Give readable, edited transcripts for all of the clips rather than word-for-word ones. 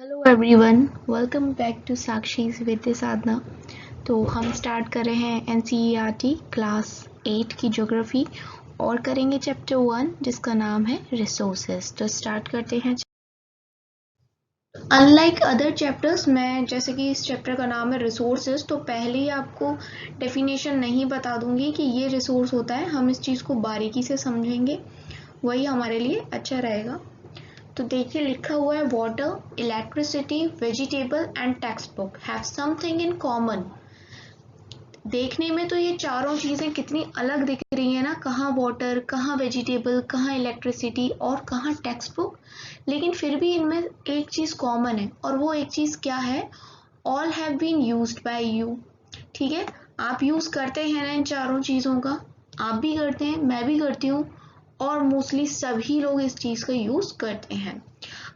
Hello everyone, welcome back to Sakshi's Vidya Sadhana. तो हम start कर रहे हैं एनसीईआरटी क्लास 8 की ज्योग्राफी और करेंगे चैप्टर 1 जिसका नाम है रिसोर्सेज। तो स्टार्ट करते हैं। अनलाइक अदर चैप्टर्स, मैं जैसे कि इस चैप्टर का नाम है रिसोर्सेज, तो पहले ही आपको डेफिनेशन नहीं बता दूंगी कि ये रिसोर्स होता है। हम इस चीज़ को बारीकी से समझेंगे, वही हमारे लिए अच्छा रहेगा। तो देखिए लिखा हुआ है water, electricity, vegetable and text book have something in common. देखने में तो ये चारों चीज़ें कितनी अलग दिख रही है ना, कहाँ वाटर, कहाँ वेजिटेबल, कहाँ इलेक्ट्रिसिटी और कहाँ टेक्स्ट बुक, लेकिन फिर भी इनमें एक चीज़ कॉमन है। और वो एक चीज़ क्या है? All have been used by you. ठीक है, आप यूज़ करते हैं ना इन चारों चीज़ों का, आप भी करते हैं, मैं भी करती हूँ, और मोस्टली सभी लोग इस चीज़ का यूज़ करते हैं।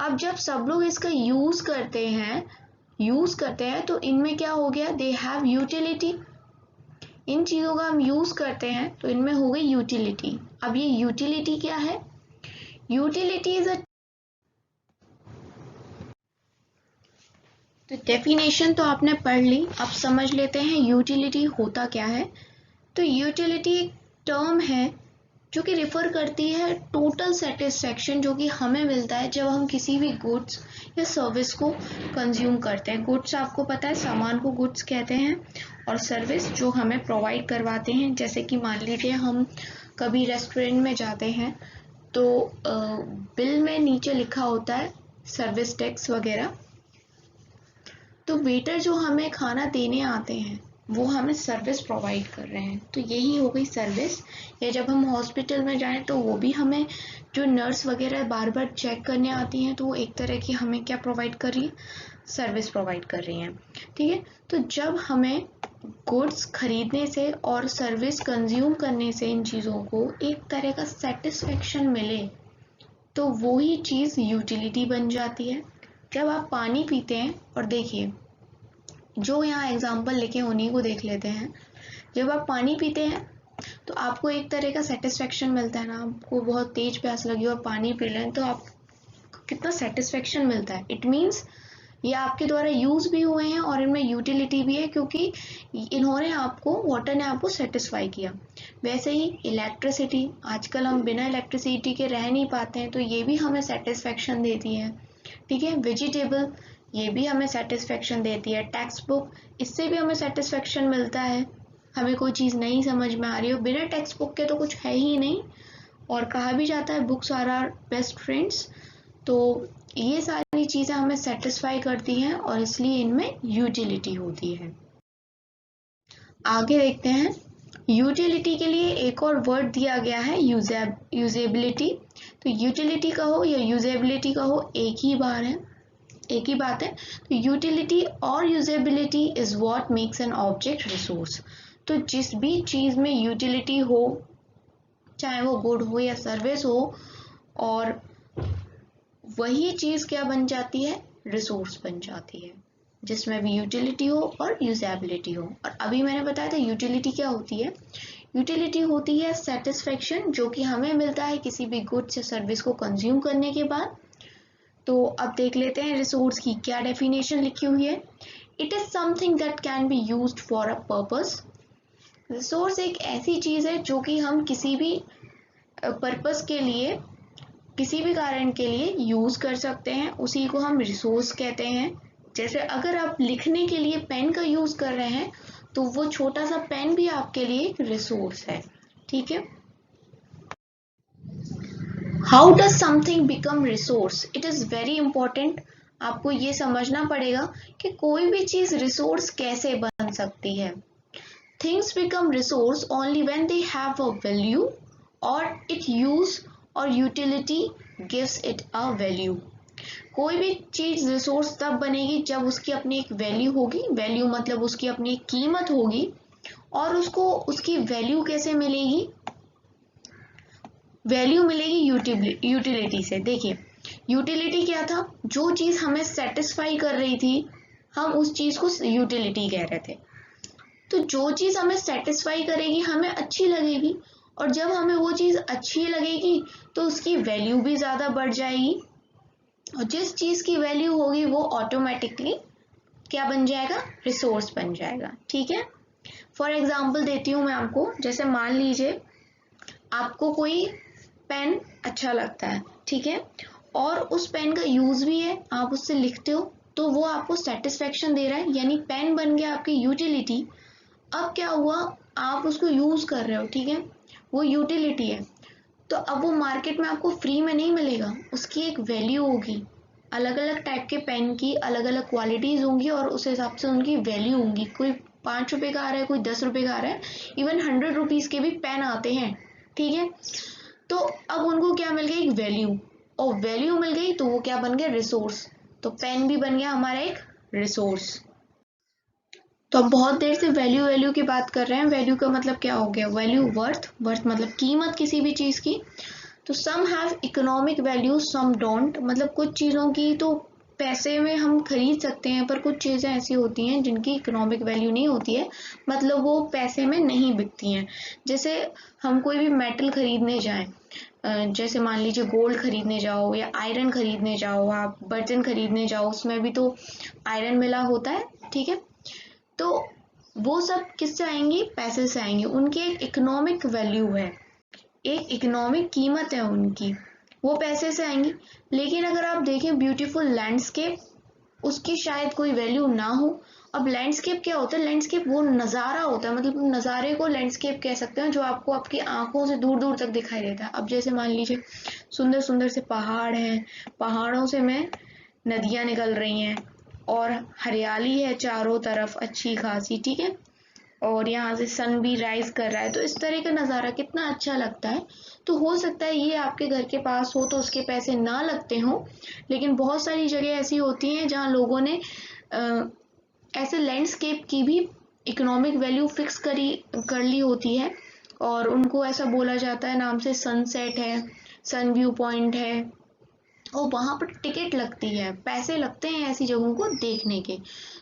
अब जब सब लोग इसका यूज़ करते हैं तो इनमें क्या हो गया? They have utility. इन चीज़ों का हम यूज़ करते हैं तो इनमें हो गई यूटिलिटी। अब ये यूटिलिटी क्या है? यूटिलिटी इज अ, तो डेफिनेशन तो आपने पढ़ ली, अब समझ लेते हैं यूटिलिटी होता क्या है। तो यूटिलिटी एक टर्म है जो कि रिफर करती है टोटल सेटिस्फेक्शन जो कि हमें मिलता है जब हम किसी भी गुड्स या सर्विस को कंज्यूम करते हैं। गुड्स आपको पता है, सामान को गुड्स कहते हैं, और सर्विस जो हमें प्रोवाइड करवाते हैं। जैसे कि मान लीजिए हम कभी रेस्टोरेंट में जाते हैं तो बिल में नीचे लिखा होता है सर्विस टैक्स वगैरह, तो वेटर जो हमें खाना देने आते हैं वो हमें सर्विस प्रोवाइड कर रहे हैं, तो यही हो गई सर्विस। या जब हम हॉस्पिटल में जाएं तो वो भी हमें, जो नर्स वगैरह बार बार चेक करने आती हैं, तो वो एक तरह की हमें क्या प्रोवाइड कर रही है? सर्विस प्रोवाइड कर रही हैं। ठीक है, तो जब हमें गुड्स खरीदने से और सर्विस कंज्यूम करने से इन चीज़ों को एक तरह का सेटिस्फेक्शन मिले तो वो ही चीज़ यूटिलिटी बन जाती है। जब आप पानी पीते हैं, और देखिए जो यहाँ एग्जाम्पल लिखे उन्हीं को देख लेते हैं। जब आप पानी पीते हैं तो आपको एक तरह का सेटिस्फेक्शन मिलता है ना, आपको बहुत तेज प्यास लगी और पानी पी लें तो आप कितना सेटिस्फेक्शन मिलता है। इट मीन्स ये आपके द्वारा यूज भी हुए हैं और इनमें यूटिलिटी भी है, क्योंकि इन्होंने आपको, वाटर ने आपको सेटिस्फाई किया। वैसे ही इलेक्ट्रिसिटी, आजकल हम बिना इलेक्ट्रिसिटी के रह नहीं पाते हैं, तो ये भी हमें सेटिस्फेक्शन देती है। ठीक है, वेजिटेबल, ये भी हमें सेटिस्फेक्शन देती है। टेक्स्ट बुक, इससे भी हमें सेटिस्फेक्शन मिलता है। हमें कोई चीज़ नहीं समझ में आ रही हो, बिना टेक्स्ट बुक के तो कुछ है ही नहीं, और कहा भी जाता है books are our best friends. तो ये सारी चीज़ें हमें सेटिस्फाई करती हैं और इसलिए इनमें यूटिलिटी होती है। आगे देखते हैं, यूटिलिटी के लिए एक और वर्ड दिया गया है, यूजेबिलिटी। तो यूटिलिटी का हो या यूजेबिलिटी का हो, एक ही बात है। तो यूटिलिटी और usability is what makes an object resource. तो जिस भी चीज़ में यूटिलिटी हो, चाहे वो गुड हो या सर्विस हो, और वही चीज़ क्या बन जाती है? रिसोर्स बन जाती है, जिसमें भी यूटिलिटी हो और यूजेबिलिटी हो। और अभी मैंने बताया था यूटिलिटी क्या होती है। यूटिलिटी होती है सेटिस्फेक्शन जो कि हमें मिलता है किसी भी गुड्स या सर्विस को कंज्यूम करने के बाद। तो अब देख लेते हैं रिसोर्स की क्या डेफिनेशन लिखी हुई है। It is something that can be used for a purpose. Resource एक ऐसी चीज़ है जो कि हम किसी भी पर्पस के लिए, किसी भी कारण के लिए यूज़ कर सकते हैं, उसी को हम रिसोर्स कहते हैं। जैसे अगर आप लिखने के लिए पेन का यूज़ कर रहे हैं तो वो छोटा सा पेन भी आपके लिए एक रिसोर्स है। ठीक है, how does something become resource? It is very important. आपको ये समझना पड़ेगा कि कोई भी चीज़ रिसोर्स कैसे बन सकती है। Things become resource only when they have a value और इट यूज और utility gives it a value. कोई भी चीज रिसोर्स तब बनेगी जब उसकी अपनी एक वैल्यू होगी। वैल्यू मतलब उसकी अपनी एक कीमत होगी, और उसको उसकी वैल्यू कैसे मिलेगी? वैल्यू मिलेगी यूटिलिटी से। देखिए यूटिलिटी क्या था? जो चीज हमें सेटिस्फाई कर रही थी, हम उस चीज को यूटिलिटी कह रहे थे। तो जो चीज़ हमें सेटिस्फाई करेगी, हमें अच्छी लगेगी, और जब हमें वो चीज़ अच्छी लगेगी तो उसकी वैल्यू भी ज़्यादा बढ़ जाएगी। और जिस चीज की वैल्यू होगी वो ऑटोमेटिकली क्या बन जाएगा, रिसोर्स बन जाएगा। ठीक है, फॉर एग्जाम्पल देती हूँ मैं आपको, जैसे मान लीजिए आपको कोई पेन अच्छा लगता है, ठीक है, और उस पेन का यूज भी है, आप उससे लिखते हो, तो वो आपको सेटिस्फेक्शन दे रहा है, यानी पेन बन गया आपकी यूटिलिटी। अब क्या हुआ, आप उसको यूज कर रहे हो, ठीक है, वो यूटिलिटी है, तो अब वो मार्केट में आपको फ्री में नहीं मिलेगा, उसकी एक वैल्यू होगी। अलग अलग टाइप के पेन की अलग अलग क्वालिटीज होंगी और उस हिसाब से उनकी वैल्यू होंगी। कोई 5 रुपए का आ रहा है, कोई 10 रुपए का आ रहा है, इवन 100 रुपीज के भी पेन आते हैं, ठीक है। तो अब उनको क्या मिल गई, एक वैल्यू, और वैल्यू मिल गई तो वो क्या बन गया, रिसोर्स। तो पेन भी बन गया हमारा एक रिसोर्स। तो अब बहुत देर से वैल्यू वैल्यू की बात कर रहे हैं। वैल्यू का मतलब क्या हो गया, वैल्यू वर्थ, वर्थ मतलब कीमत किसी भी चीज की। तो some have economic value, some don't, मतलब कुछ चीजों की तो पैसे में हम खरीद सकते हैं, पर कुछ चीजें ऐसी होती हैं जिनकी इकोनॉमिक वैल्यू नहीं होती है, मतलब वो पैसे में नहीं बिकती हैं। जैसे हम कोई भी मेटल खरीदने जाएं, जैसे मान लीजिए गोल्ड खरीदने जाओ या आयरन खरीदने जाओ, आप बर्तन खरीदने जाओ, उसमें भी तो आयरन मिला होता है, ठीक है। तो वो सब किससे आएंगी, पैसे से आएंगे, उनकी एक इकोनॉमिक वैल्यू है, एक इकोनॉमिक कीमत है उनकी, वो पैसे से आएंगी। लेकिन अगर आप देखें ब्यूटीफुल लैंडस्केप, उसकी शायद कोई वैल्यू ना हो। अब लैंडस्केप क्या होता है, लैंडस्केप वो नज़ारा होता है, मतलब नज़ारे को लैंडस्केप कह सकते हैं, जो आपको आपकी आंखों से दूर दूर तक दिखाई देता है। अब जैसे मान लीजिए सुंदर सुंदर से पहाड़ हैं, पहाड़ों से में नदियां निकल रही हैं और हरियाली है चारों तरफ अच्छी खासी, ठीक है, और यहाँ से सन भी राइज कर रहा है, तो इस तरह का नज़ारा कितना अच्छा लगता है। तो हो सकता है ये आपके घर के पास हो तो उसके पैसे ना लगते हो, लेकिन बहुत सारी जगह ऐसी होती हैं जहाँ लोगों ने ऐसे लैंडस्केप की भी इकोनॉमिक वैल्यू फिक्स कर ली होती है, और उनको ऐसा बोला जाता है नाम से, सनसेट है, सन व्यू पॉइंट है, और वहां पर टिकट लगती है, पैसे लगते हैं ऐसी जगहों को देखने के।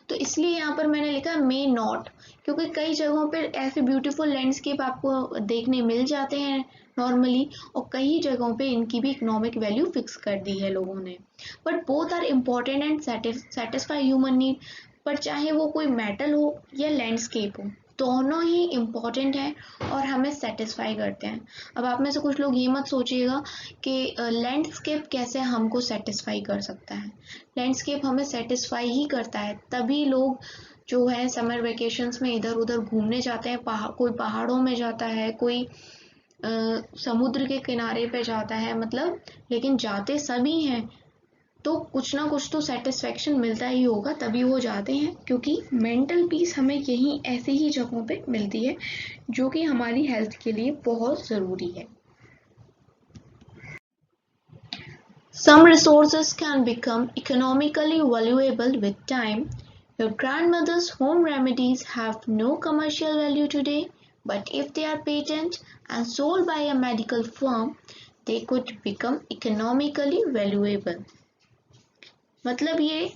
तो इसलिए यहाँ पर मैंने लिखा मे नॉट, क्योंकि कई जगहों पर ऐसे ब्यूटीफुल लैंडस्केप आपको देखने मिल जाते हैं नॉर्मली, और कई जगहों पे इनकी भी इकोनॉमिक वैल्यू फिक्स कर दी है लोगों ने। But both are important and satisfy human need, पर चाहे वो कोई मेटल हो या लैंडस्केप हो, दोनों ही इम्पोर्टेंट हैं और हमें सेटिस्फाई करते हैं। अब आप में से कुछ लोग ये मत सोचिएगा कि लैंडस्केप कैसे हमको सेटिस्फाई कर सकता है। लैंडस्केप हमें सेटिस्फाई ही करता है, तभी लोग जो है समर वेकेशंस में इधर उधर घूमने जाते हैं। कोई पहाड़ों में जाता है, कोई समुद्र के किनारे पे जाता है, मतलब, लेकिन जाते सभी हैं, तो कुछ ना कुछ तो सेटिस्फेक्शन मिलता ही होगा, तभी वो जाते हैं, क्योंकि मेंटल पीस हमें यहीं ऐसी ही जगहों पे मिलती है, जो कि हमारी हेल्थ के लिए बहुत ज़रूरी है। Some resources can become economically valuable with time. Your grandmother's home remedies have no commercial value today, but if they are patent and sold by a medical firm, they could become economically valuable. मतलब ये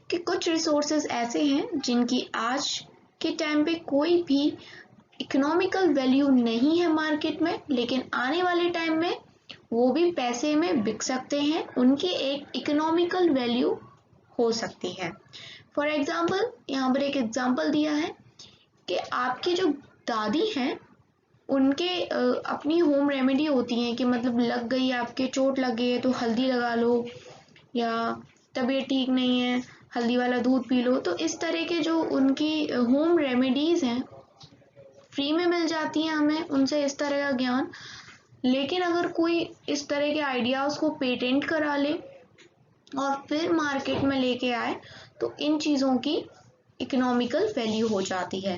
कि कुछ resources ऐसे हैं जिनकी आज के time पे कोई भी इकोनॉमिकल वैल्यू नहीं है मार्केट में, लेकिन आने वाले टाइम में वो भी पैसे में बिक सकते हैं, उनकी एक इकोनॉमिकल वैल्यू हो सकती है। फॉर एग्जाम्पल, यहाँ पर एक एग्जाम्पल दिया है कि आपकी जो दादी हैं उनके अपनी होम रेमेडी होती हैं, कि मतलब लग गई, आपके चोट लग गई है तो हल्दी लगा लो, या तबीयत ठीक नहीं है हल्दी वाला दूध पी लो। तो इस तरह के जो उनकी होम रेमेडीज हैं फ्री में मिल जाती हैं हमें उनसे, इस तरह का ज्ञान। लेकिन अगर कोई इस तरह के आइडियाज को पेटेंट करा ले और फिर मार्केट में लेके आए, तो इन चीज़ों की इकोनॉमिकल वैल्यू हो जाती है।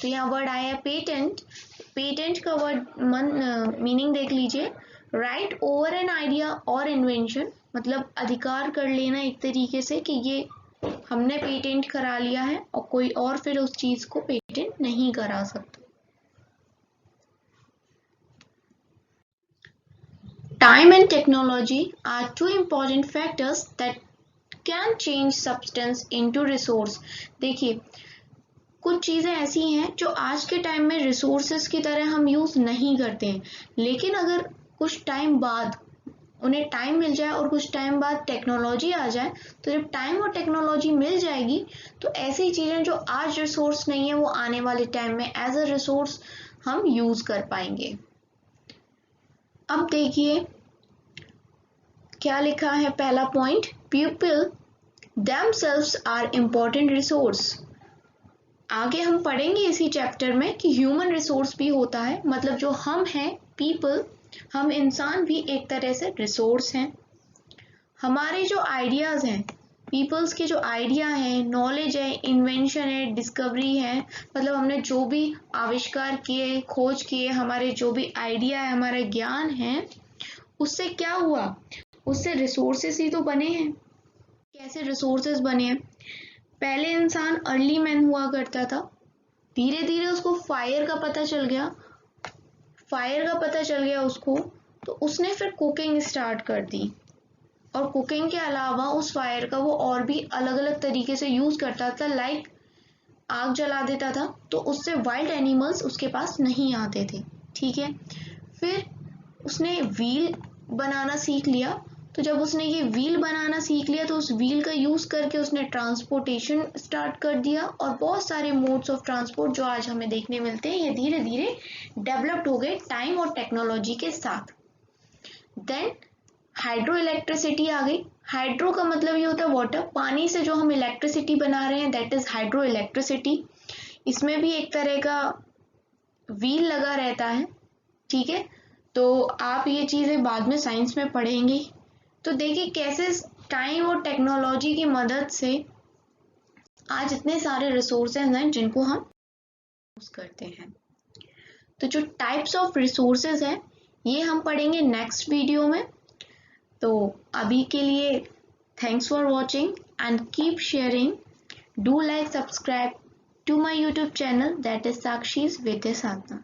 तो यहाँ वर्ड आया है पेटेंट। पेटेंट का वर्ड मीनिंग देख लीजिए, राइट ओवर एन आइडिया और इन्वेंशन, मतलब अधिकार कर लेना एक तरीके से, कि ये हमने पेटेंट करा लिया है और कोई और फिर उस चीज को पेटेंट नहीं करा सकता। Time and technology are two important factors that can change substance into resource. देखिए, कुछ चीज़ें ऐसी हैं जो आज के टाइम में रिसोर्सेज की तरह हम यूज़ नहीं करते हैं, लेकिन अगर कुछ टाइम बाद उन्हें टाइम मिल जाए और कुछ टाइम बाद टेक्नोलॉजी आ जाए, तो जब टाइम और टेक्नोलॉजी मिल जाएगी तो ऐसी चीज़ें जो आज रिसोर्स नहीं है वो आने वाले टाइम में एज अ रिसोर्स हम यूज़ कर पाएंगे। अब देखिए क्या लिखा है, पहला point, people themselves are important resource। आगे हम पढ़ेंगे इसी चैप्टर में कि ह्यूमन रिसोर्स भी होता है, मतलब जो हम हैं पीपल, हम इंसान भी एक तरह से रिसोर्स हैं। हमारे जो आइडियाज हैं, पीपल्स के जो आइडिया हैं, नॉलेज है, इन्वेंशन है, डिस्कवरी है, मतलब हमने जो भी आविष्कार किए, खोज किए, हमारे जो भी आइडिया है, हमारे ज्ञान है, उससे क्या हुआ, उससे रिसोर्सेस ही तो बने हैं। कैसे रिसोर्सेज बने हैं? पहले इंसान अर्ली मैन हुआ करता था, धीरे धीरे उसको फायर का पता चल गया उसको, तो उसने फिर कुकिंग स्टार्ट कर दी, और कुकिंग के अलावा उस फायर का वो और भी अलग अलग तरीके से यूज करता था, लाइक आग जला देता था, तो उससे वाइल्ड एनिमल्स उसके पास नहीं आते थे, ठीक है। फिर उसने व्हील बनाना सीख लिया, तो जब उसने ये व्हील बनाना सीख लिया तो उस व्हील का यूज़ करके उसने ट्रांसपोर्टेशन स्टार्ट कर दिया, और बहुत सारे मोड्स ऑफ ट्रांसपोर्ट जो आज हमें देखने मिलते हैं ये धीरे धीरे डेवलप्ड हो गए टाइम और टेक्नोलॉजी के साथ। देन हाइड्रो इलेक्ट्रिसिटी आ गई। हाइड्रो का मतलब ये होता है वाटर, पानी से जो हम इलेक्ट्रिसिटी बना रहे हैं दैट इज हाइड्रो इलेक्ट्रिसिटी। इसमें भी एक तरह का व्हील लगा रहता है, ठीक है, तो आप ये चीज़ें बाद में साइंस में पढ़ेंगे। तो देखिए कैसे टाइम और टेक्नोलॉजी की मदद से आज इतने सारे रिसोर्सेज हैं जिनको हम यूज करते हैं। तो जो टाइप्स ऑफ रिसोर्सेज हैं ये हम पढ़ेंगे नेक्स्ट वीडियो में। तो अभी के लिए thanks for watching and keep sharing, do like, subscribe to my YouTube channel that is Sakshi's Vidya Sadhana.